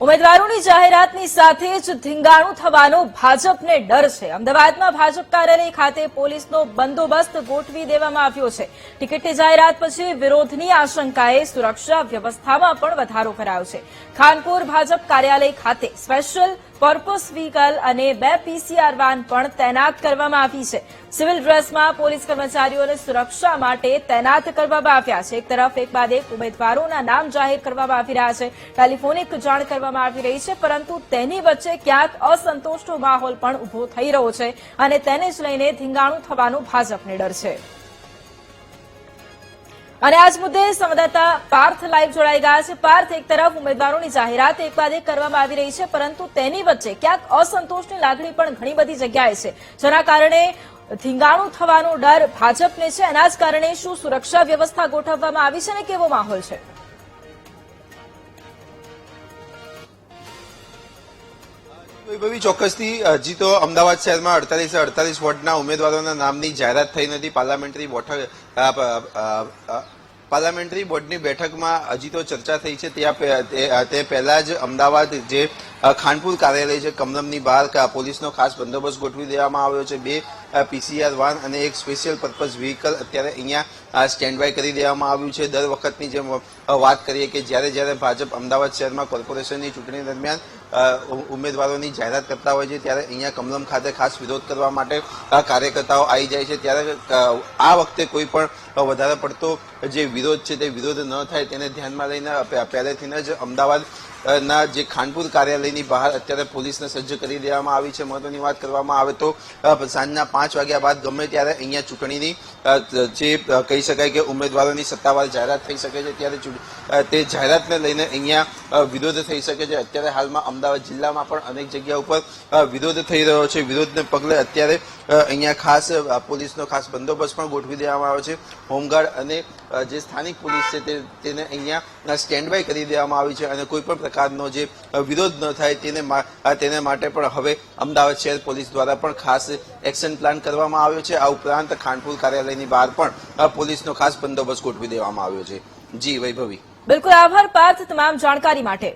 ઉમેદવારોની જાહેરાતની સાથે જ ધીંગાણું થવાનો ભાજપને ડર છે। અમદાવાદમાં ભાજપ કાર્યાલય ખાતે પોલીસનો બંદોબસ્ત ગોઠવી દેવામાં આવ્યો છે। ટિકિટની જાહેરાત પછી વિરોધની આશંકાએ સુરક્ષા વ્યવસ્થામાં પણ વધારો કરાયો છે। ખાનપુર ભાજપ કાર્યાલય ખાતે સ્પેશિયલ પર્પસ વ્હીકલ અને 2 પીસીઆર વાન પણ તૈનાત કરવામાં આવી છે। સિવિલ ડ્રેસમાં પોલીસ કર્મચારીઓને સુરક્ષા માટે તૈનાત કરવામાં આવ્યા છે। એક તરફ એક બાદ એક ઉમેદવારોના નામ જાહેર કરવામાં આવી રહ્યા છે, ટેલિફોનિક જાણ કરવામાં આવી રહી છે, પરંતુ તેની વચ્ચે ક્યાંક અસંતોષનો માહોલ પણ ઉભો થઈ રહ્યો છે અને તેને જ લઈને ધીંગાણું થવાનો ભાજપને ડર છે। અને આજ મુદ્દે સંવાદદાતા પાર્થ લાઈવ જોડાઈ ગયા છે। પાર્થ, એક તરફ ઉમેદવારોની જાહેરાત એક બાદ એક કરવામાં આવી રહી છે, પરંતુ તેની વચ્ચે ક્યાંક અસંતોષની લાગણી પણ ઘણી બધી જગ્યાએ છે, જેના કારણે ધીંગાણું થવાનો ડર ભાજપને છે। એના જ કારણે શું સુરક્ષા વ્યવસ્થા ગોઠવવામાં આવી છે અને કેવો માહોલ છે? વૈભવી, ચોક્કસથી હજી તો અમદાવાદ શહેરમાં 48 વોર્ડના ઉમેદવારોના નામની જાહેરાત થઈ નથી। પાર્લામેન્ટરી બોર્ડની બેઠકમાં હજી તો ચર્ચા થઈ છે। તે પહેલા જ અમદાવાદ જે ખાનપુર કાર્યાલય છે કમલમની બહાર પોલીસનો ખાસ બંદોબસ્ત ગોઠવી દેવામાં આવ્યો છે। 2 પીસીઆર વાન અને એક સ્પેશિયલ પર્પઝ વ્હીકલ અત્યારે અહીંયા સ્ટેન્ડ બાય કરી દેવામાં આવ્યું છે। દર વખતની જેમ વાત કરીએ કે જ્યારે ભાજપ અમદાવાદ શહેરમાં કોર્પોરેશનની ચૂંટણી દરમિયાન ઉમેદવારોની જાહેરાત કરતા હોય છે, ત્યારે અહીંયા કમલમ ખાતે ખાસ વિરોધ કરવા માટે કાર્યકર્તાઓ આવી જાય છે। ત્યારે આ વખતે કોઈ પણ વધારે પડતો જે વિરોધ છે તે વિરોધ ન થાય તેને ધ્યાનમાં લઈને પહેલેથી જ અમદાવાદ ના જે ખાનપુર કાર્યાલયની બહાર અત્યારે પોલીસને સજ્જ કરી દેવામાં આવી છે। મહત્વની વાત કરવામાં આવે તો સાંજના 5 વાગ્યા બાદ ગમે ત્યારે અહીંયા ચૂંટણીની જે કહી શકાય કે ઉમેદવારોની સત્તાવાર જાહેરાત થઈ શકે છે, ત્યારે તે જાહેરાતને લઈને અહીંયા વિરોધ થઈ શકે છે। અત્યારે હાલમાં અમદાવાદ જિલ્લામાં પણ અનેક જગ્યા ઉપર વિરોધ થઈ રહ્યો છે। વિરોધને પગલે અત્યારે અહીંયા ખાસ પોલીસનો ખાસ બંદોબસ્ત પણ ગોઠવી દેવામાં આવ્યો છે। હોમગાર્ડ અને જે સ્થાનિક પોલીસ છે તેને અહીંયા સ્ટેન્ડ બાય કરી દેવામાં આવી છે અને કોઈ પણ પ્રકારનો જે વિરોધ ન થાય તેને માટે પણ હવે અમદાવાદ શહેર પોલીસ દ્વારા પણ ખાસ એક્શન પ્લાન કરવામાં આવ્યો છે। આ ઉપરાંત ખાનપુર કાર્યાલયની બહાર પણ પોલીસનો ખાસ બંદોબસ્ત ગોઠવી દેવામાં આવ્યો છે। જી વૈભવી। બિલકુલ, આભાર પાર્થ તમામ જાણકારી માટે।